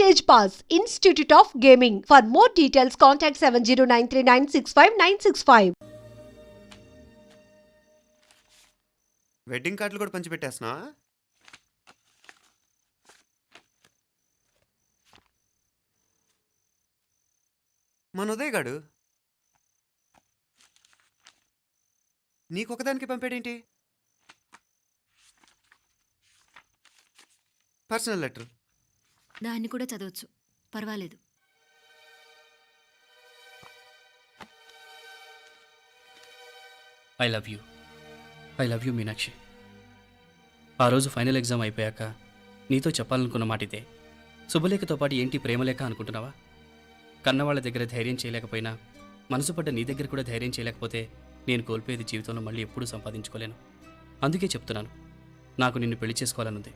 Stage Pass, Institute of Gaming. For more details, contact 7093965965. Wedding కార్డులు కూడా పంచిపెట్టేస్తున్నా. మన ఉదయ్ గాడు నీకొకదానికి పంపాడేంటి? Personal letter. దాన్ని కూడా చదవచ్చు, పర్వాలేదు. I love you Meenakshi. ఆ రోజు ఫైనల్ ఎగ్జామ్ అయిపోయాక నీతో చెప్పాలనుకున్న మాట ఇదే. శుభలేఖతో పాటు ఏంటి ప్రేమలేఖ అనుకుంటున్నావా? కన్నవాళ్ళ దగ్గర ధైర్యం చేయలేకపోయినా మనసు పడ్డ నీ దగ్గర కూడా ధైర్యం చేయలేకపోతే నేను కోల్పోయేది జీవితంలో మళ్ళీ ఎప్పుడూ సంపాదించుకోలేను. అందుకే చెప్తున్నాను, నాకు నిన్ను పెళ్లి చేసుకోవాలనుంది.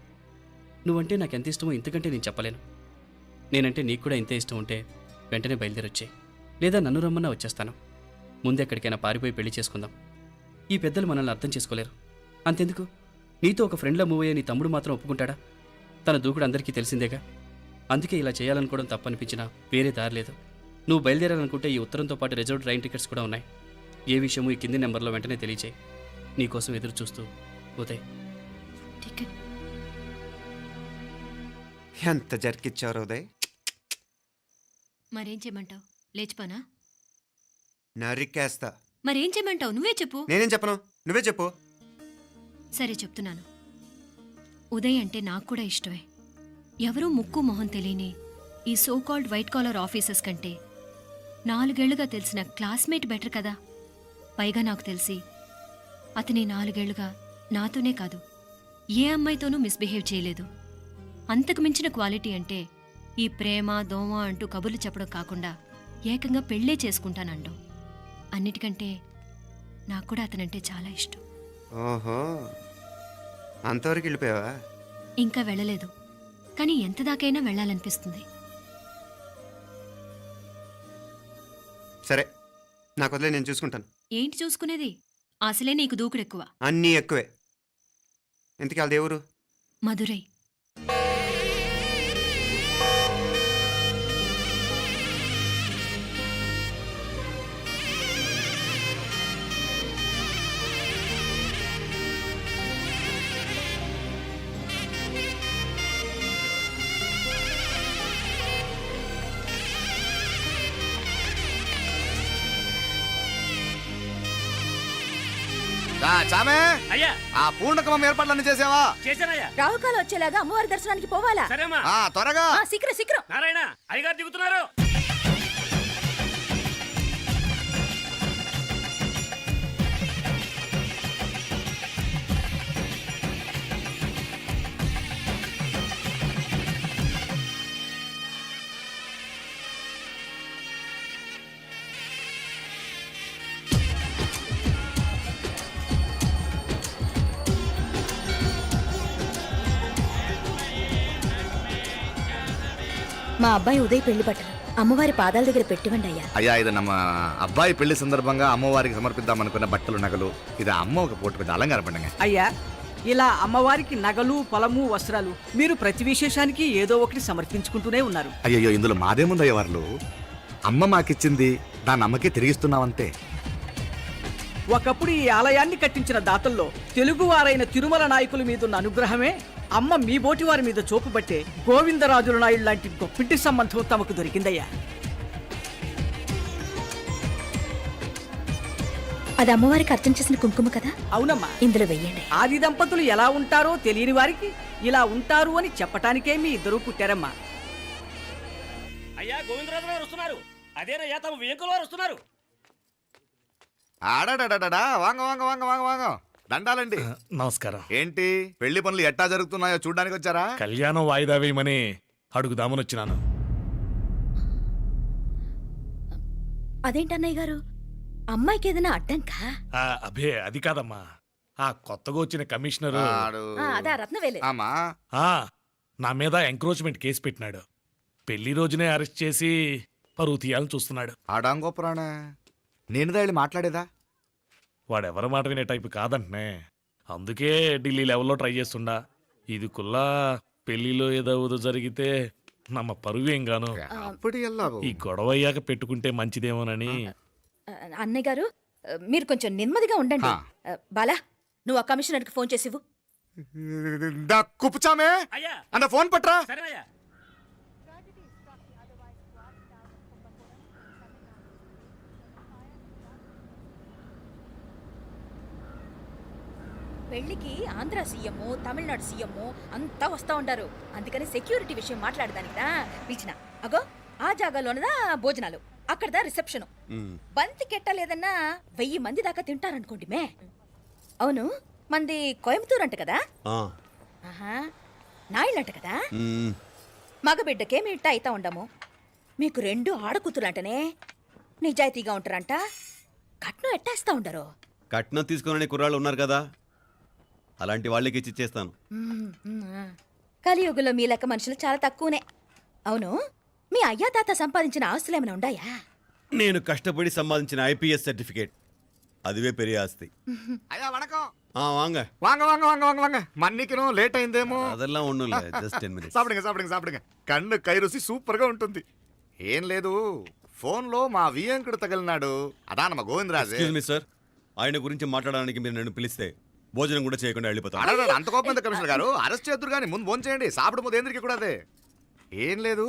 నువ్వంటే నాకు ఎంత ఇష్టమో ఇంతకంటే నేను చెప్పలేను. నేనంటే నీకు కూడా ఇంతే ఇష్టం ఉంటే వెంటనే బయలుదేరొచ్చే, లేదా నన్ను రమ్మన్నా వచ్చేస్తాను. ముందెక్కడికైనా పారిపోయి పెళ్లి చేసుకుందాం. ఈ పెద్దలు మనల్ని అర్థం చేసుకోలేరు. అంతెందుకు, నీతో ఒక ఫ్రెండ్లా మూవ్ అయ్యే నీ తమ్ముడు మాత్రం ఒప్పుకుంటాడా? తన దూకుడు అందరికీ తెలిసిందేగా. అందుకే ఇలా చేయాలనుకోవడం తప్పనిపించినా వేరే దారి లేదు. నువ్వు బయలుదేరాలనుకుంటే ఈ ఉత్తరంతో పాటు రిజర్వ్ ట్రైన్ టికెట్స్ కూడా ఉన్నాయి. ఏ విషయమూ ఈ కింది నెంబర్లో వెంటనే తెలియచేయి. నీకోసం ఎదురు చూస్తూ ఉదయ్. ఎంత జరికిచ్చారు ఉదయ్. మరేం చేయమంటావు? లేచిపోనా? నరికేస్తా. మరేం చేయమంటావు? నువ్వే చెప్పు. నేనేం చెప్పను, నువ్వే చెప్పు. సరే చెప్తున్నాను. ఉదయ్ అంటే నాకు కూడా ఇష్టమే. ఎవరూ ముక్కు మొహం తెలియని ఈ so called white collar officers కంటే 4 ఏళ్లుగా తెలిసిన క్లాస్మేట్ బెటర్ కదా. పైగా నాకు తెలిసి అతని 4 ఏళ్లుగా నాతోనే కాదు ఏ అమ్మాయితోనూ మిస్బిహేవ్ చేయలేదు. అంతకు మించిన క్వాలిటీ అంటే ఈ ప్రేమ దోమ అంటూ కబుర్లు చెప్పడం కాకుండా ఏకంగా పెళ్ళే చేసుకుంటానండం. అన్నిటికంటే నాకు కూడా అతనంటే చాలా ఇష్టం. ఓహో, అంతవరకు వెళ్ళిపోయావా? ఇంకా వెళ్ళలేదు, కానీ ఎంత దాకైనా వెళ్ళాలనిపిస్తుంది. సరే, నాకు వదిలే, నేను చూసుకుంటాను. ఏంటి చూసుకునేది? అసలే నీకు దూకుడు ఎక్కువ. అన్నీ ఎక్కువే. ఇంతకీ వాళ్ళ దేవురు? మధురై. చామే అయ్యా, ఆ పూర్ణకమం ఏర్పాట్లన్నీ చేసావా? చేశానయ్యా. రాహుకాలం వచ్చేలాగా అమ్మవారి దర్శనానికి పోవాలా? సరేమ్మా. త్వరగా. శీఘ్రం. నారాయణ అయ్యగారు దిగుతున్నారు. మా అబ్బాయి ఉదయ్ పెళ్లి బట్టలు అమ్మవారి పాదాల దగ్గర పెట్టివండి అయ్యా. అయ్యా, ఇది నమ్మ అబ్బాయి పెళ్లి సందర్భంగా అమ్మవారికి సమర్పిద్దాం అనుకున్న బట్టలు నగలు. ఇది అమ్మ ఒక పూట పెద్ద అలంకార పండుగ. అయ్యా, ఇలా అమ్మవారికి నగలు పొలము వస్త్రాలు మీరు ప్రతి విశేషానికి ఏదో ఒకటి సమర్పించుకుంటూనే ఉన్నారు. అయ్యో, ఇందులో మాదేముందయ్య వాళ్ళు. అమ్మ మాకిచ్చింది దాన్ని అమ్మకే తిరిగిస్తున్నామంతే. ఒకప్పుడు ఈ ఆలయాన్ని కట్టించిన దాతల్లో తెలుగువారైన తిరుమల నాయకుల మీదున్న అనుగ్రహమే అమ్మ మీ బోటి వారి మీద చూపుబట్టే గోవిందరాజుల నాయుడు లాంటి గొప్పింటి సంబంధం తమకు దొరికిందయ్యా. అది అమ్మవారికి అర్థం చేసిన కుంకుమ కదా? అవునమ్మా, ఇందులో వెయ్యండి. ఆది దంపతులు ఎలా ఉంటారో తెలియని వారికి ఇలా ఉంటారు అని చెప్పటానికే మీ ఇద్దరు పుట్టారమ్మా. అయ్యా, గోవిందరాజు గారు వస్తున్నారు. అదేనయ్యా, తమ వెంకుల వారు వస్తున్నారు. ఆడాడా వాంగ వాంగ వాంగ వాంగ వాంగ. దండాలండి. నమస్కారం. ఏంటి పెళ్లి పనులు ఎట్టా జరుగుతున్నాయో చూడడానికి వచ్చారా? కళ్యాణం వాయిదా వేయమని అడుగుదామని వచ్చినాను. అదేంటన్నయ్య గారు, అమ్మాయికి ఏదైనా అడ్డంకా? అభే, అది కాదమ్మా. ఆ కొత్తగా వచ్చిన కమిషనర్ అదా రత్నవేలే నా మీద ఎంక్రోచ్మెంట్ కేసు పెట్టినాడు. పెళ్లి రోజునే అరెస్ట్ చేసి పరువు తీయాలని చూస్తున్నాడు. ఆడాంగో పురాణ నేనుదా వెళ్ళి మాట్లాడేదా? వాడెవరి మాట వినే టైపు కాదంటనే. అందుకే ఢిల్లీ లెవెల్లో ట్రై చేస్తుండా. ఇది కుల్లా పెళ్లిలో ఏదో జరిగితే నమ్మ పరువేం గాను అప్పుడు ఎల్లాగో ఈ గొడవ అయ్యాక పెట్టుకుంటే మంచిదేమోనని అన్నయ్య గారు మీరు కొంచెం నెమ్మదిగా ఉండండి బాలా నువ్వు ఆ కమిషనర్కి ఫోన్ చేసివు. కుప్పుచామే అయ్యా అన్న ఫోన్ పట్రా. సరేనయ్యా. పెళ్లికి ఆంధ్ర సీఎం తమిళనాడు సీఎం అంతా వస్తా ఉంటారు. అందుకని సెక్యూరిటీ విషయం మాట్లాడదానికినా పిలిచిన. అగో ఆ జాగాలోనదా భోజనాలు, అక్కడదా రిసెప్షన్. బంతి కెట్టలేదన్నా 1000 మంది దాకా తింటారనుకోండి మే. అవును మంది కోయంబత్తూర్ అంట కదా. ఆహా నాయుళ్ళంట కదా. మగబిడ్డకే మీ ఇట్ట అయితా ఉండము. మీకు 2 ఆడకూతులంటనే నిజాయితీగా ఉంటారంట. కట్నం ఎట్టేస్తా ఉండరు. కట్నం తీసుకునే కుర్రాళ్ళు ఉన్నారు కదా, అలాంటి వాళ్ళకి ఇచ్చేస్తాను. కలియుగంలో మీ లెక్క మనుషులు చాలా తక్కువనే. అవును మీ అయ్యా తాత సంపాదించిన ఆస్తులు ఏమైనా ఉండాయా? నేను కష్టపడి సంపాదించిన ఐపీఎస్ సర్టిఫికేట్, అదివే పెరిగే ఆస్తి. అయ్యా వణకం. వాంగ வாங்க வாங்க வாங்க வாங்க வாங்க மன்னிக்கணும் லேட் అయిందేమో. అదెல்லாம் ఒన్నులే, జస్ట్ 10 minutes. సాపిడుங்க సాపిడుங்க సాపిడుங்க కన్ను కై రుచి సూపర్ గా ఉంటుంది. ఏం లేదు ఫోన్ లో మా వియంకుడు తగిలినాడు, అదా నమ్మ గోవిందరాజు. ఎక్స్క్యూజ్ మీ సార్, ఆయన గురించి మాట్లాడడానికి మీరు నన్ను పిలిస్తే భోజనం కూడా చేయకుండా వెళ్ళిపోతాను. అడగ అంత కోపం ఎంత కమిషనర్ గారు, అరెస్ట్ చేద్దరు కానీ ముందు ఫోన్ చేయండి. సాపిడు ముందు ఎందుకు కూడా అదే. ఏం లేదు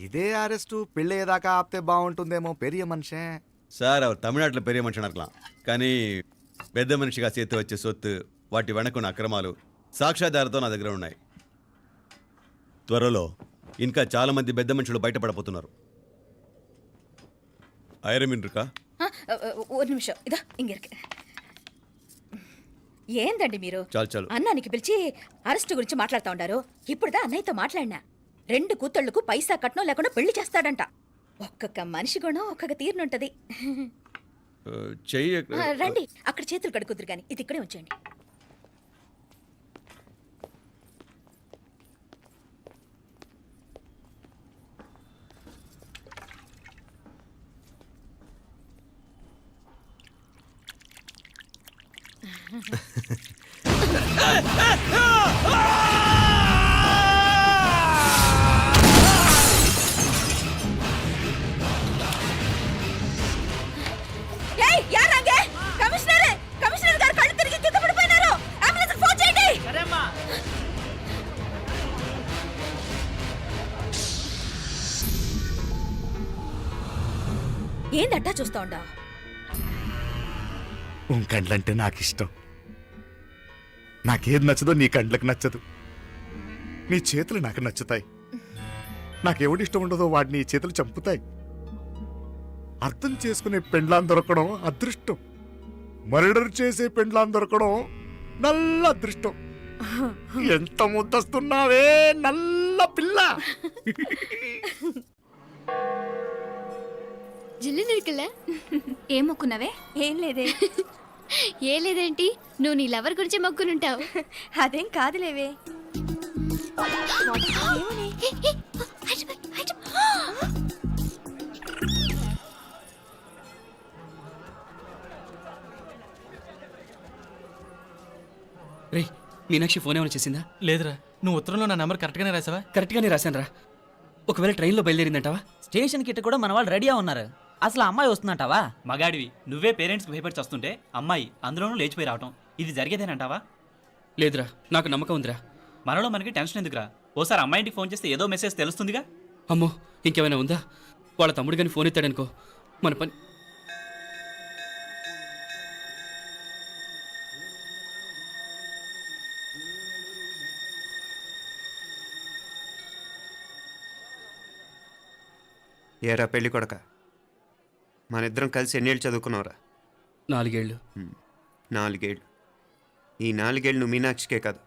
ఇదే అరెస్టు పెళ్ళేదాకా ఆపితే బాగుంటుందేమో. పెరియ మనిషే సార్, அவர் தமிழ்நாட்டில் பெரிய మనిషి అనర్కలాం, కానీ పెద్ద మనిషిగా చేతి వచ్చే సొత్తు, వాటి వెనకున్న అక్రమాలు సాక్ష్యాధారతో నా దగ్గర ఉన్నాయి. త్వరలో ఇంకా చాలా మంది పెద్ద మనుషులు బయటపడబోతున్నారు. ఐరమిన్ இருக்கா? ஒரு நிமிஷம் இதோ இங்க இருக்கு. ఏందండి మీరు చాలు చాలు. అన్నానికి పిలిచి అరెస్ట్ గురించి మాట్లాడుతూ ఉండారు. ఇప్పుడుదా అన్నయ్యతో మాట్లాడినా 2 కూతుళ్లకు పైసా కట్నం లేకుండా పెళ్లి చేస్తాడంట. ఒక్కొక్క మనిషి గుణం ఒక్కొక్క తీరునుంటది. చెయ్యి రండి అక్కడ చేతులు కడుకుదురు గాని ఇది ఇక్కడే ఉంచండి. ఏయ్ యారాంగే కమిషనర్ గారు కళ్ళు తిరిగి కింద పడిపోయినారు. అంబులెన్స్ ఫోన్ చేయండి. సరేమ్మా. ఏందట్టా చూస్తా ఉండా? కండ్లంటే నాకు ఇష్టం. నాకేది నచ్చదో నీ కండ్లకు నచ్చదు. నీ చేతులు నాకు నచ్చుతాయి. నాకెవడి ఇష్టం ఉండదో వాడిని నీ చేతులు చంపుతాయి. అర్థం చేసుకునే పెండ్లాం దొరకడం అదృష్టం. మర్డర్ చేసే పెండ్లాం దొరకడం నల్ల అదృష్టం. ఎంత ముద్దస్తున్నావే నల్ల పిల్ల. జిల్లు నిరుకుల ఏం మొక్కున్నావే? ఏం లేదే. ఏ లేదేంటి, నువ్వు నీ లవర్ గురించి మొక్కునుంటావు. అదేం కాదులేవే. రే మీనాక్షి ఫోన్ ఏమైనా చేసిందా? లేదురా, నువ్వు ఉత్తరంలో నా నెంబర్ కరెక్ట్గానే రాసావా? కరెక్ట్గానే రాశాను రా. ఒకవేళ ట్రైన్లో బయలుదేరిందంటావా? స్టేషన్ కిட்ட కూడా మన వాళ్ళు రెడీగా ఉన్నారు. అసలు అమ్మాయి వస్తుందంటావా? మగాడివి నువ్వే పేరెంట్స్కి భయపడి వస్తుంటే అమ్మాయి అందులోనూ లేచిపోయి రావటం ఇది జరిగేదేనంటావా? లేదురా, నాకు నమ్మకం ఉందిరా. మనలో మనకి టెన్షన్ ఎందుకురా? ఓసారి అమ్మాయి ఇంటికి ఫోన్ చేస్తే ఏదో మెసేజ్ తెలుస్తుందిగా. అమ్మో ఇంకేమైనా ఉందా? వాళ్ళ తమ్ముడు కానీ ఫోన్ ఎత్తాడనుకో మన పని. ఏరా పెళ్ళి కొడక, మన ఇద్దరం కలిసి ఎన్నేళ్ళు చదువుకున్నావురా? 4 ఏళ్ళు. 4 ఏళ్ళు. ఈ 4 ఏళ్ళు నువ్వు మీనాక్షికే కాదు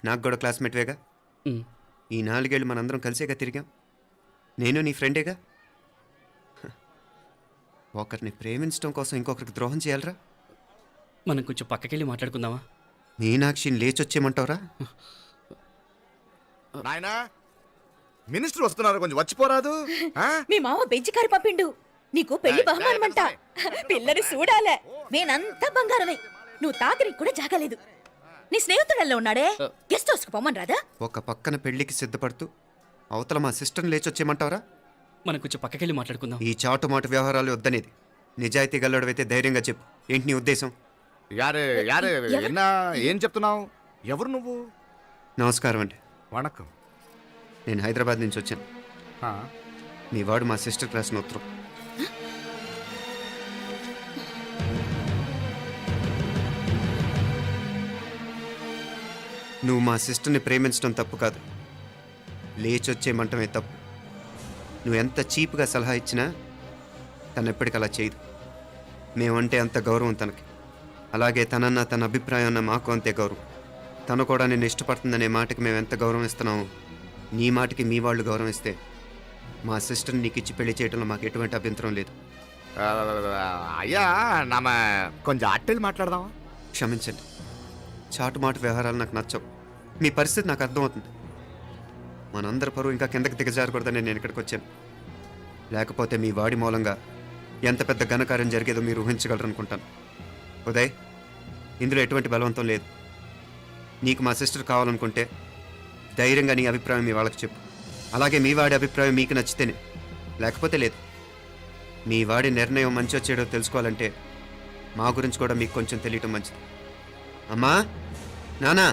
నాకు కూడా క్లాస్మేట్వేగా. ఈ 4 ఏళ్ళు మనందరం కలిసేగా తిరిగాం. నేను నీ ఫ్రెండేగా. ఒకరిని ప్రేమించడం కోసం ఇంకొకరికి ద్రోహం చేయాలరా? మనం కొంచెం పక్కకెళ్ళి మాట్లాడుకుందామా? మీనాక్షిని లేచొచ్చేయమంటావురా? నాయనా మినిస్టర్ వస్తున్నారు, కొంచెం వచ్చిపోరాదు. మీ మామ బెంచి కారు పంపిండు. నీకు పెళ్లి బహుమానమంట. పిల్లని చూడాలే. నేనంతా బంగారమే. నువ్వు తాకరికి కూడా జాగలేదు. నీ స్నేహితుడల్లో ఉన్నాడే, గెస్ట్ హౌస్ కు పొమ్మని రాదా? ఒక పక్కన పెళ్లికి సిద్ధపడుతూ అవతల మా సిస్టర్ని లేచొచ్చేయమంటావరా? మనం కొంచెం పక్కకెళ్ళి మాట్లాడుకుందాం. ఈ చాటుమాటు వ్యవహారాలు వద్దనేది. నిజాయితీ గల్లడవైతే ధైర్యంగా చెప్పు. ఏంటి నీ ఉద్దేశం? యారే యారే ఎన్నా ఏం చెప్తున్నావు? ఎవరు నువ్వు? నమస్కారం అండి. వణకం. నేను హైదరాబాద్ నుంచి వచ్చాను. మీ వాడు మా సిస్టర్ రాసిన ఉత్తరం. నువ్వు మా సిస్టర్ని ప్రేమించడం తప్పు కాదు, లేచొచ్చేయమంటమే తప్పు. నువ్వు ఎంత చీప్గా సలహా ఇచ్చినా తను ఎప్పటికీ అలా చేయదు. మేమంటే అంత గౌరవం తనకి, అలాగే తనన్న తన అభిప్రాయం అన్న మాకు అంతే గౌరవం. తను కూడా నిన్ను ఇష్టపడుతుందనే మాటకి మేము ఎంత గౌరవం ఇస్తున్నామో నీ మాటకి మీ వాళ్ళు గౌరవం ఇస్తే మా సిస్టర్ని నీకు ఇచ్చి పెళ్లి చేయడంలో మాకు ఎటువంటి అభ్యంతరం లేదు. అయ్యా నామ కొంచెం అట్టెళ్ళి మాట్లాడదామా? క్షమించండి, చాటుమాటు వ్యవహారాలు నాకు నచ్చవు. మీ పరిస్థితి నాకు అర్థమవుతుంది. మనందరి పరువు ఇంకా కిందకి దిగజారకూడదని నేను ఇక్కడికి వచ్చాను. లేకపోతే మీ వాడి మూలంగా ఎంత పెద్ద ఘనకార్యం జరిగేదో మీరు ఊహించగలరు అనుకుంటాను. ఉదయ్, ఇందులో ఎటువంటి బలవంతం లేదు. నీకు మా సిస్టర్ కావాలనుకుంటే ధైర్యంగా నీ అభిప్రాయం మీ వాళ్ళకి చెప్పు. అలాగే మీ వాడి అభిప్రాయం మీకు నచ్చితేనే, లేకపోతే లేదు. మీ వాడి నిర్ణయం మంచి వచ్చేడో తెలుసుకోవాలంటే మా గురించి కూడా మీకు కొంచెం తెలియటం మంచిది. అమ్మా, నానా,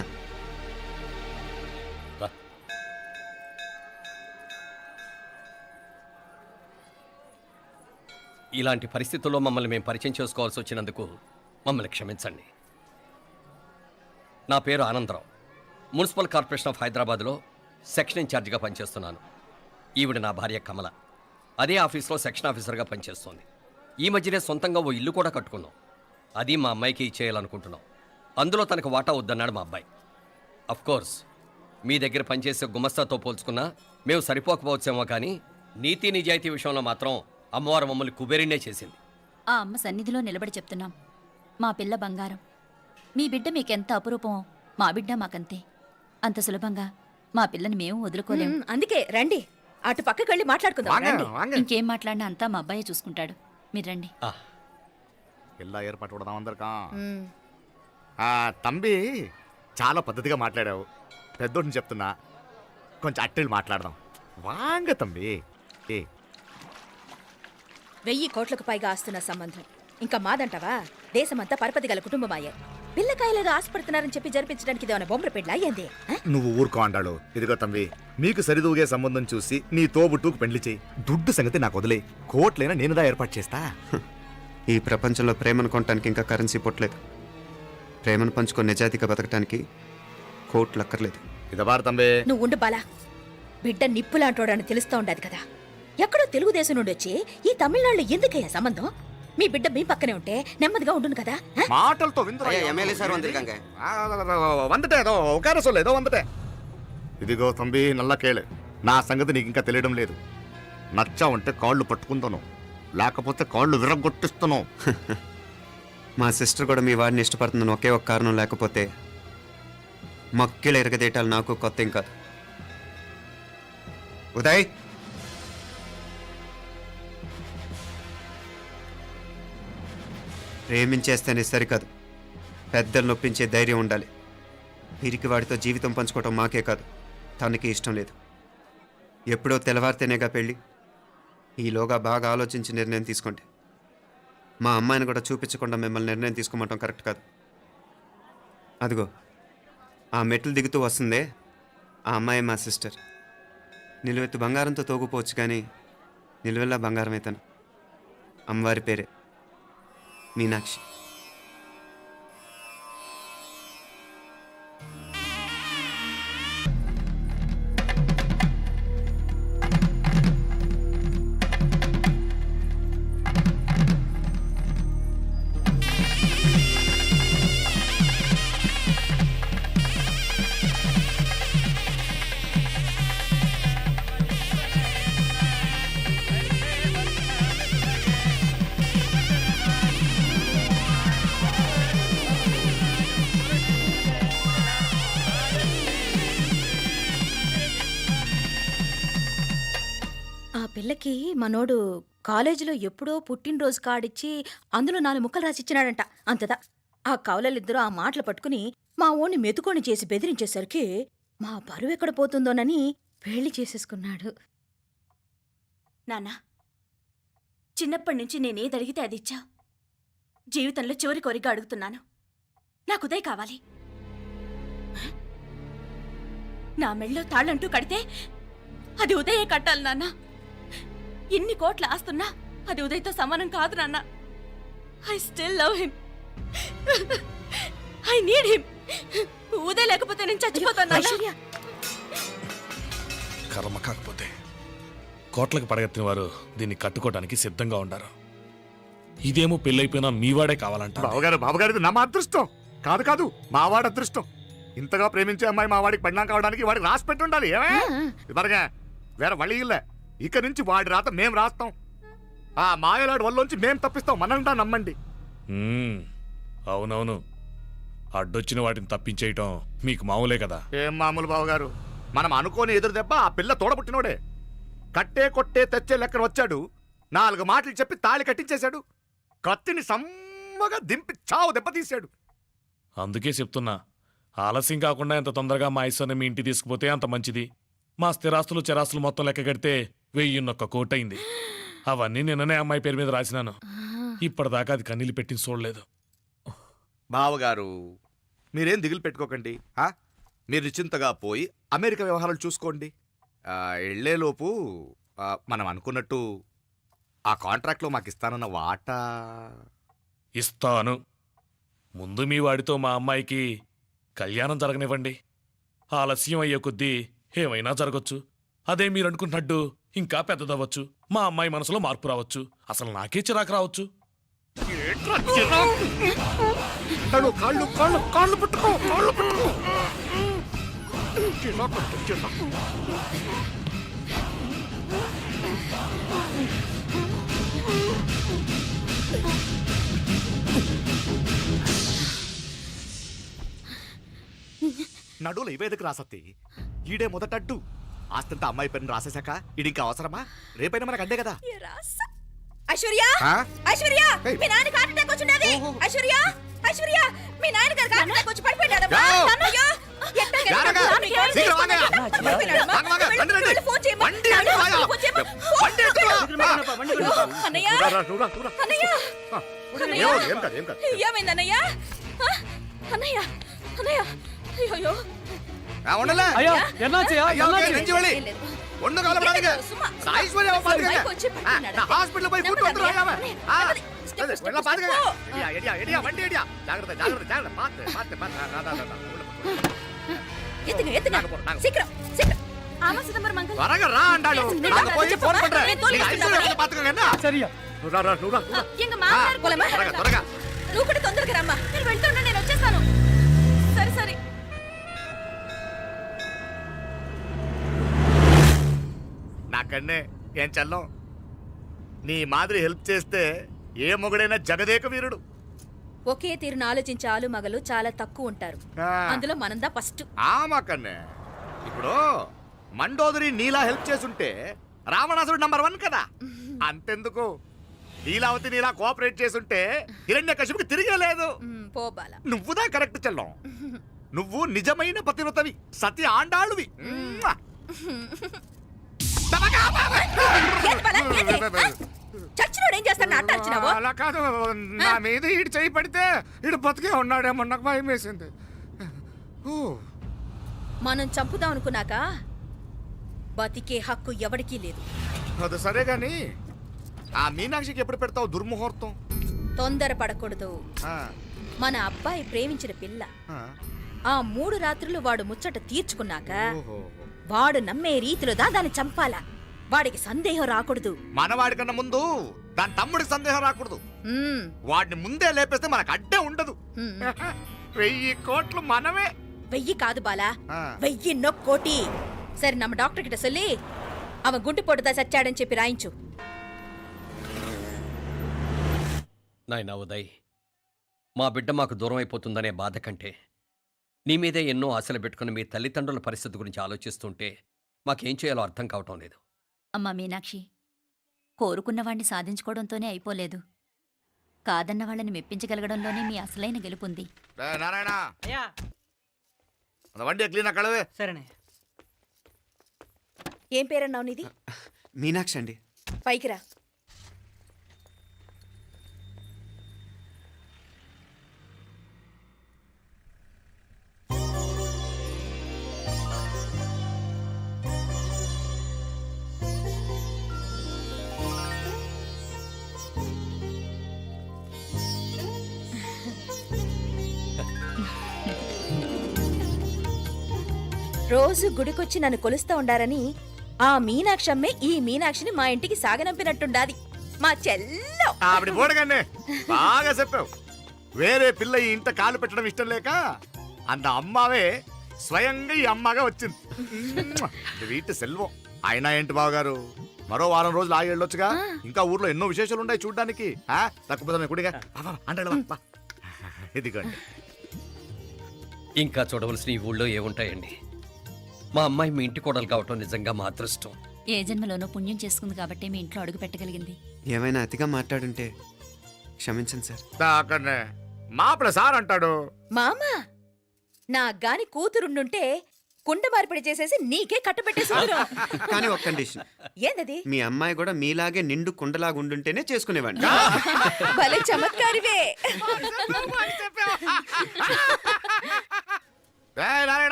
ఇలాంటి పరిస్థితుల్లో మమ్మల్ని మేము పరిచయం చేసుకోవాల్సి వచ్చినందుకు మమ్మల్ని క్షమించండి. నా పేరు ఆనందరావు. మున్సిపల్ కార్పొరేషన్ ఆఫ్ హైదరాబాద్లో సెక్షన్ ఇన్ఛార్జిగా పనిచేస్తున్నాను. ఈవిడ నా భార్య కమల. అదే ఆఫీస్లో సెక్షన్ ఆఫీసర్గా పనిచేస్తోంది. ఈ మధ్యనే సొంతంగా ఓ ఇల్లు కూడా కట్టుకున్నాం. అది మా అమ్మాయికి ఇచ్చేయాలనుకుంటున్నాం. అందులో తనకు వాటా వద్దన్నాడు మా అబ్బాయి. అఫ్కోర్స్ మీ దగ్గర పనిచేసే గుమస్తాతో పోల్చుకున్నా మేము సరిపోకపోవచ్చేమో, కానీ నీతి నిజాయితీ విషయంలో మాత్రం అమ్మవారు మమ్మల్ని కుబేరినే చేసింది. ఆ అమ్మ సన్నిధిలో నిలబడి చెప్తున్నాం, మా పిల్ల బంగారం. మీ బిడ్డ మీకెంత అపురూపమో మా బిడ్డ మాకంతే. అంత సులభంగా మా పిల్లని మేము వదులుకోలేము. అందుకే రండి, అటు పక్కకి వెళ్ళి మాట్లాడుకుందాం. రండి. ఇంకేం మాట్లాడినా అంతా మా అబ్బాయి చూసుకుంటాడు. మీరు రండి. ఎలా ఏర్పాటు కొడదాం అందరికా. తంబి, చాలా పద్ధతిగా మాట్లాడావు. పెద్దోడిని చెప్తున్నా, కొంచెం అట్టెళ్ళి మాట్లాడదాం. వాంగ తంబి. 1000 కోట్లకు పైగా ఆస్తున్న సంబంధం ఇంకా మాదంటావా? దేశమంతా పరపతి గల కుటుంబమాయే. పిల్లకాయలేదో ఆశపడుతున్నారని చెప్పి జరిపించడానికి ఇదేమన్నా బొమ్మర పెళ్ళా ఏంది? నువ్వు ఊరుకో అంటాడు. ఇదిగో తంబి, మీకు సరిదూగే సంబంధం చూసి నీ తోబుట్టుకు పెళ్లి చేయి. దుడ్డు సంగతి నాకు వదిలే. కోట్లైనా నేనుదా ఏర్పాటు చేస్తా. ఈ ప్రపంచంలో ప్రేమను కొనటానికి ఇంకా కరెన్సీ పుట్టలేదు. ప్రేమను పంచుకొని నిజాయితీగా బతకటానికి కోట్లు అక్కర్లేదు. ఇదబారు తంబి. నువ్వు ఉండు బాలా. బిడ్డ నిప్పులాంటోడని తెలుస్తూ ఉండదు కదా. ఎక్కడో తెలుగుదేశం నుండి వచ్చి ఈ తమిళనాడులో ఎందుకయ్యా సంబంధం? మీ బిడ్డ మీ పక్కనే ఉంటే నెమ్మదిగా ఉండును కదా. మాటలతో ఇదిగో తంబి, నల్ల కేళే. నా సంగతి నీకు ఇంకా తెలియడం లేదు. నచ్చా ఉంటే కాళ్ళు పట్టుకుంటాను, లేకపోతే కాళ్ళు విరగొట్టిస్తాను. మా సిస్టర్ కూడా మీ వాడిని ఇష్టపడుతుందని ఒకే ఒక కారణం లేకపోతే మక్కిల ఎరగదేటాలు నాకు కొత్త ఏం కాదు. ఉదయ్, ప్రేమించేస్తేనే సరికాదు, పెద్దలు నొప్పించే ధైర్యం ఉండాలి. వీరికి వాడితో జీవితం పంచుకోవటం మాకే కాదు, తనకి ఇష్టం లేదు. ఎప్పుడో తెల్లవారితేనేగా పెళ్ళి. ఈలోగా బాగా ఆలోచించి నిర్ణయం తీసుకోండి. మా అమ్మాయిని కూడా చూపించకుండా మిమ్మల్ని నిర్ణయం తీసుకోమంటాం కరెక్ట్ కాదు. అదిగో ఆ మెట్లు దిగుతూ వస్తుందే, ఆ అమ్మాయి మా సిస్టర్. నిలువెత్తు బంగారంతో తోగుపోవచ్చు, కానీ నిలువెల్లా బంగారమే తను. అమ్మవారి పేరే మీనాక్షి. పిల్లకి మనోడు కాలేజీలో ఎప్పుడో పుట్టినరోజు కార్డిచ్చి అందులో 4 ముక్కలు రాసిచ్చినాడంట. అంతదా ఆ కవలలిద్దరూ ఆ మాటలు పట్టుకుని మా ఓణ్ణి మెతుకొని చేసి బెదిరించేసరికి మా పరువు ఎక్కడ పోతుందోనని పెళ్లి చేసేసుకున్నాడు. నాన్న, చిన్నప్పటి నుంచి నేనేది అడిగితే అది ఇచ్చావు. జీవితంలో చివరి కోరిక అడుగుతున్నాను. నాకు ఉదయ్ కావాలి. నా మెళ్ళో తాళ్ళంటూ కడితే అది ఉదయే కట్టాలి నాన్న. ఇన్ని కోట్ల ఆస్తున్నా అది ఉదయ్తో సమానం కాదు నాన్న. I still love him. I need him. Uday లేకపోతే నేను చచ్చిపోతాను నాన్న. కర్మ కాకపోతే కోట్లకు పడగెత్తిన వారు దీన్ని కట్టుకోవడానికి సిద్ధంగా ఉన్నారు. ఇదేమో పెళ్ళైపోయినా మీవాడే కావాలంట. బావగారు నా మా అదృష్టం కాదు కాదు మావాడి అదృష్టం. ఇంతగా ప్రేమించే అమ్మాయి మా వాడికి పడినా కావడానికి వాడికి రాసి పెట్టి ఉండాలి. ఏమే ఇదివరగా వేరే వళ్ళీ ఇల్లే. ఇక నుంచి వాడి రాత మేం రాస్తాం. ఆ మాయలాడి వల్లోంచి మేం తప్పిస్తాం. మనంటా నమ్మండి. అవునవును, అడ్డొచ్చిన వాటిని తప్పించేయటం మీకు మామూలే కదా. ఏం మామూలు బావగారు, మనం అనుకోని ఎదురు దెబ్బ ఆ పిల్ల తోడబుట్టినోడే. కట్టే కొట్టే తెచ్చే లెక్కన వచ్చాడు. 4 మాటలు చెప్పి తాళి కట్టించేశాడు. కత్తిని సమ్మగా దింపి చావు దెబ్బతీశాడు. అందుకే చెప్తున్నా, ఆలస్యం కాకుండా ఎంత తొందరగా మా ఐశ్వర్యం మీ ఇంటికి తీసుకుపోతే అంత మంచిది. మా స్థిరాస్తులు చిరాస్తులు మొత్తం లెక్క కడితే 1001 కోటి అయింది. అవన్నీ నిన్ననే అమ్మాయి పేరు మీద రాసినాను. ఇప్పటిదాకా అది కన్నీళ్ళు పెట్టి చూడలేదు. బావగారు మీరేం దిగులు పెట్టుకోకండి. మీరు నిశ్చింతగా పోయి అమెరికా వ్యవహారాలు చూసుకోండి. వెళ్లేలోపు మనం అనుకున్నట్టు ఆ కాంట్రాక్ట్లో మాకు ఇస్తానన్న వాటా ఇస్తాను. ముందు మీ వాడితో మా అమ్మాయికి కళ్యాణం జరగనివ్వండి. ఆలస్యం అయ్యే కొద్దీ ఏమైనా జరగచ్చు. అదే మీరు అనుకుంటున్నట్టు ఇంకా పెద్దదవ్వచ్చు. మా అమ్మాయి మనసులో మార్పు రావచ్చు. అసలు నాకే చిరాకు రావచ్చు. కాళ్ళు పట్టుకో. నడువులు ఇవేదకు రాసత్తి. ఈడే మొదటడ్డు. ఆస్తంతా అమ్మాయి పైన రాసేశాక ఈడింకా అవసరమా? రేపైనా మనకు అందే కదా. ఐశ్వర్య, ఐశ్వర్య, మీ నాన్న హార్ట్ అటాక్ వచ్చినది. ఐశ్వర్య, ఐశ్వర్య, మీ నాన్న గారికి హార్ట్ అటాక్ వచ్చి పడిపోయాడమ్మా. అయ్యో, ఏమైందన్నయ్య? అన్నయ్య, అన్నయ్య, అయ్యో హాస్పిటల్ పోయి త్వరగా రా అంటాడు. త్వరగా నువ్వు కూడా తొందరగా రమ్మా. నేను వెళ్తుండే, నేను వచ్చేస్తాను. సరే సరే. నాకన్నే ఏం చల్లం. నీ మాదిరి హెల్ప్ చేస్తే ఏ మొగుడైనా జగదేక వీరుడు. ఒకే తీరును ఆలోచించే ఆలు మగలు చాలా తక్కువ ఉంటారు. అందులో మనందా ఫస్ట్. మాకన్నే ఇప్పుడు మండోదరి నీలా హెల్ప్ చేసుంటే రావణాసుడు నంబర్ 1 కదా. అంతెందుకు, లీలావతి నీలా కోఆపరేట్ చేసుంటే హిరణ్యకశిపుకి తిరిగే లేదు. పోబాల, నువ్వుదా కరెక్ట్ చల్లం. నువ్వు నిజమైన పతివ్రతవి, సతి ఆండాళువి. చచ్చినోడు ఏం చేస్తాడు? అట్టాల్చినావు. అలా కాదు, నా మీద ఈడు చేయి పడితే ఈడు బతికే ఉన్నాడేమో నాకు భయం వేసింది. మనం చంపుదాం అనుకున్నాక బతికే హక్కు ఎవరికీ లేదు. అది సరే గాని ఆ మీనాక్షికి ఎప్పుడు పెడతావు దుర్ముహూర్తం? తొందర పడకూడదు. మన అబ్బాయి ప్రేమించిన పిల్ల ఆ 3 రాత్రులు వాడు ముచ్చట తీర్చుకున్నాక వాడు నమ్మే రీతిలో దాన్ని చంపాలా. వాడికి సందేహం రాకూడదు. మనవాడి కన్నా ముందు దాని తమ్ముడికి సందేహం రాకూడదు. వాడిని ముందే లేపేస్తే మనకు అడ్డే ఉండదు. 1000 కోట్లు మనమే. 1000 కాదు బాలా, 1000 కోటి. సరే, నమ్మ డాక్టర్ కిட்ட சொல்லி அவன் గుండు పొట్టుదా చచ్చాడని చెప్పి రాయించు. నాయనా ఉదయ్, మా బిడ్డ మాకు దూరం అయిపోతుందనే బాధ కంటే నీ మీదే ఎన్నో ఆశలు పెట్టుకుని మీ తల్లిదండ్రుల పరిస్థితి గురించి ఆలోచిస్తుంటే మాకేం చేయాలో అర్థం కావటం లేదు. అమ్మా మీనాక్షి, కోరుకున్నవాణ్ణి సాధించుకోవడంతోనే అయిపోలేదు. కాదన్న వాళ్ళని మెప్పించగలగడంలోనే మీ అసలైన గెలుపుంది. వండి క్లీన్ కళవే. సరేనే. ఏం పేరన్నావు నీది? మీనాక్షి అండి. పైకి రా. రోజు గుడికొచ్చి నన్ను కొలుస్తా ఉండారని ఆ మీనాక్షమ్మే ఈ మీనాక్షిని మా ఇంటికి సాగనంపినట్టుండాది. మా చెల్లో ఆవిడ పోడగానే బాగా చెప్పావు. వేరే పిల్ల ఈ ఇంట కాలు పెట్టడం ఇష్టం లేక అంత అమ్మావే స్వయంగా ఈ అమ్మగా వచ్చింది. వీటి సెల్వం. అయినా ఏంటి బావగారు, మరో వారం రోజులు ఆగి వెళ్ళొచ్చుగా. ఇంకా ఊర్లో ఎన్నో విశేషాలు ఉన్నాయి చూడ్డానికి. తక్కువ కుడిగా అంటే ఇదిగోండి. ఇంకా చూడవలసిన ఈ ఊళ్ళో ఏముంటాయండి? మా అమ్మాయి మీ ఇంటి కోడలు కావటం నిజంగా మా అదృష్టం. ఏ జన్మలోనో పుణ్యం చేసుకుంది కాబట్టి మీ ఇంట్లో అడుగు పెట్టగలిగింది. ఏమైనా అతిగా మాట్లాడుంటే క్షమించండి సార్. దాకనే మాపడ సార్ అంటాడు. మామ నా గాని కూతురుండుంటే కుండ మార్పిడి చేసేసి నీకే కట్టబెట్టేసుకుందరు. కానీ ఒక కండిషన్. ఏందది? మీ అమ్మాయి కూడా మీలాగే నిండు కుండలాగా ఉండుంటేనే చేసుకునేవాడిని. భలే చమత్కారివే.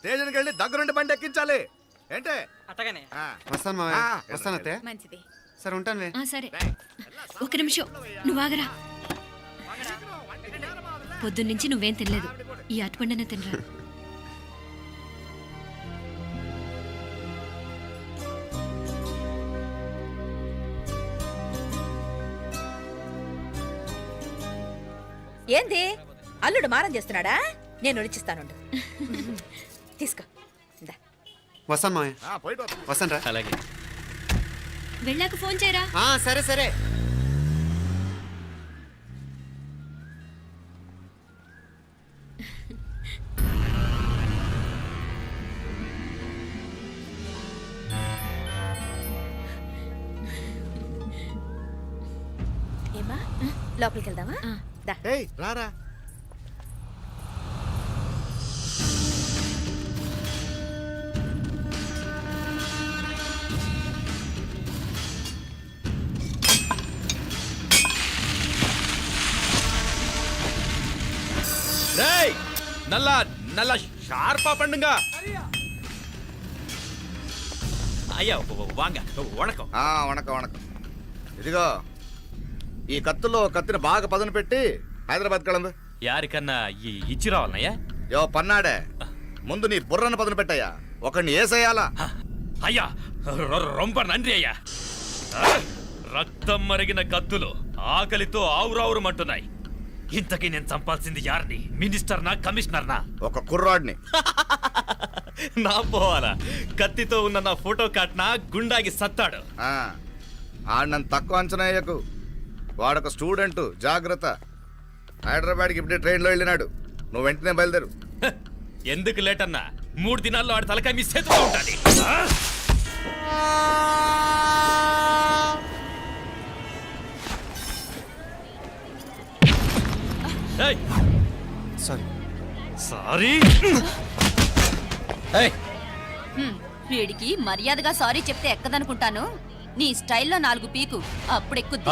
స్టేషన్కి వెళ్ళి దగ్గరుండి బండి ఎక్కించాలి. ఏంటే అట్టగానే వస్తాను మావయ్య. వస్తాను అత్తయ్య. మంచిది. సరే ఉంటాను. సరే ఒక నిమిషం నువ్వు ఆగరా. పొద్దున్నుంచి నువ్వేం తినలేదు. ఈ అటుపండనే తినరా. ఏంది అల్లుడు మారం చేస్తున్నాడా? నేను రుచిస్తాను. తీసుకో. వస్తాను మావయ్య. వస్తాను రా. అలాగే. వెళ్ళాక ఫోన్ చేయరా. సరే సరే. ఏమా లోపలికి వెళ్దామా? దా. రారా. నల్ల నల్ల షార్పా పండుగ. అయ్యా వాంగ వణకం. వణకం వణకం. ఇదిగో ఈ కత్తులో కత్తిని బాగా పదును పెట్టి హైదరాబాద్ కళందు. యారికన్నా ఇచ్చి రావాలన్నయ్యా? యో పన్నాడే, ముందు నీ బుర్రను పదును పెట్టయ్యా. ఒకడిని ఏసేయాలా? అయ్యా రొంప నంది అయ్యా. రక్తం మరిగిన కత్తులు ఆకలితో ఆవురావురమంటున్నాయి. ఇంతకీ నేను చంపాల్సింది యారిని? మినిస్టర్నా కమిషనర్నా? ఒక కుర్రాడిని. నా పోవాలా? కత్తితో ఉన్న నా ఫోటో కాట్నా గుండాగి సత్తాడు. ఆడినంత తక్కువ అంచనా వేయకు. వాడొక స్టూడెంట్, జాగ్రత్త. హైదరాబాద్కి ఇప్పుడే ట్రైన్లో వెళ్ళినాడు. నువ్వు వెంటనే బయలుదేరు. ఎందుకు లేట్ అన్నా? 3 దినాల్లో ఆడి తలకాయ మీ చేతిలో ఉంటుంది. సారీ. వీడికి మర్యాదగా సారీ చెప్తే ఎక్కదనుకుంటాను. నీ స్టైల్లో 4 పీకు, అప్పుడెక్కుద్ది.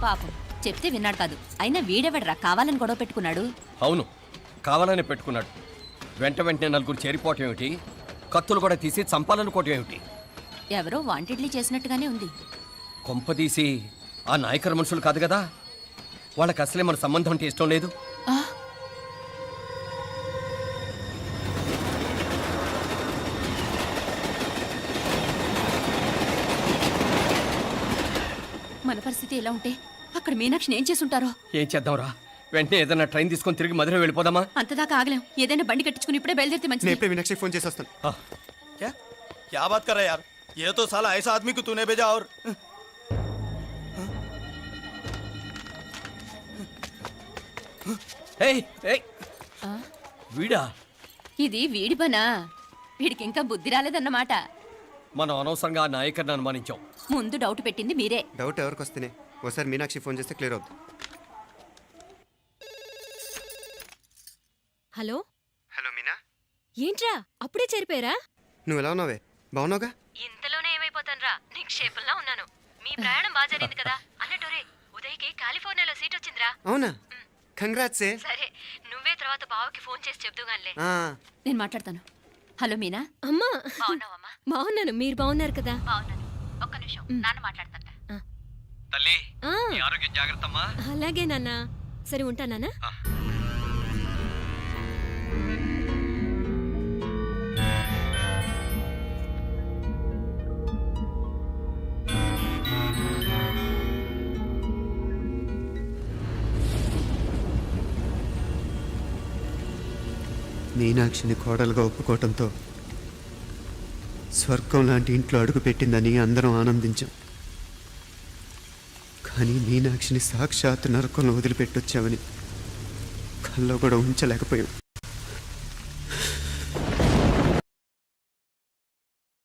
పాపం చెప్తే విన్నాడు కాదు. అయినా వీడెవడరా కావాలని గొడవ పెట్టుకున్నాడు? అవును, కావాలనే పెట్టుకున్నాడు. వెంటనే నలుగురు చేరిపోవటం ఏమిటి, కత్తులు కూడా తీసి చంపాలనుకోవటం ఏమిటి? ఎవరో వాంటెడ్లీ చేసినట్టుగానే ఉంది. కొంపదీసి ఆ నాయకర్ మనుషులు కాదు కదా? వాళ్ళకి అసలే మన సంబంధం అంటే ఇష్టం లేదు. ఆ, మన పరిస్థితి ఎలా ఉంటే అక్కడ మీనాక్షిని ఏం చేసుంటారో. ఏం చేద్దాంరా? వెంటనే ఏదైనా ట్రైన్ తీసుకొని తిరిగి మధుర వెళ్ళిపోదామా? అంతదాకా ఆగలేం. ఏదైనా బండి కట్టించుకుని ఇప్పుడే బయలుదేరితే నేను మంచిది. ఇప్పుడే మీనాక్షికి ఫోన్ చేసి వస్తాను. क्या बात कर रहा है यार? ये तो साला ऐसा आदमी को तूने भेजा और ఏయ్, ఏయ్, ఆ, వీడా? ఇది వీడి పనా? వీడికి ఇంకా బుద్ధి రాలేదన్నమాట. మనం అనవసరంగా ఆ నాయకర్ని అనుమానించాం. ముందు డౌట్ పెట్టింది మీరే. డౌట్ ఎవరికి వస్తేనే ఒకసారి మీనాక్షి ఫోన్ చేస్తే క్లియర్ అవుతుంది. హలో హలో మీనా, ఏంట్రా అప్పుడే చేరిపోయారా? నువ్వు ఎలా ఉన్నావే? బాగున్నావుగా? ఇంతలోనే ఏమైపోతాన్రా, నిక్షేపంలా ఉన్నాను. మీ ప్రయాణం బాగా జరిగింది కదా? అన్నట్టురే ఉదయ్కి కాలిఫోర్నియాలో సీట్ వచ్చిందిరా. అవునా? కంగ్రాట్సే. సరే నువ్వే తర్వాత బావకి ఫోన్ చేసి చెప్దుగానిలే. నేను మాట్లాడతాను. హలో మీనా. అమ్మా బాగున్నావమ్మా? బాగున్నాను, మీరు బాగున్నారు కదా? బాగున్నాను. ఒక్క నిమిషం, నాన్న మాట్లాడతాను. తల్లి, ఆ, నీ ఆరోగ్యం జాగ్రత్తమ్మా. అలాగే నాన్న. సరే ఉంటానా? మీనాక్షిని కోడలుగా ఒప్పుకోవటంతో స్వర్గం లాంటి ఇంట్లో అడుగు పెట్టిందని అందరం ఆనందించాం. కానీ మీనాక్షిని సాక్షాత్ నరకంలో వదిలిపెట్టొచ్చామని కల్లో కూడా ఉంచలేకపోయాం.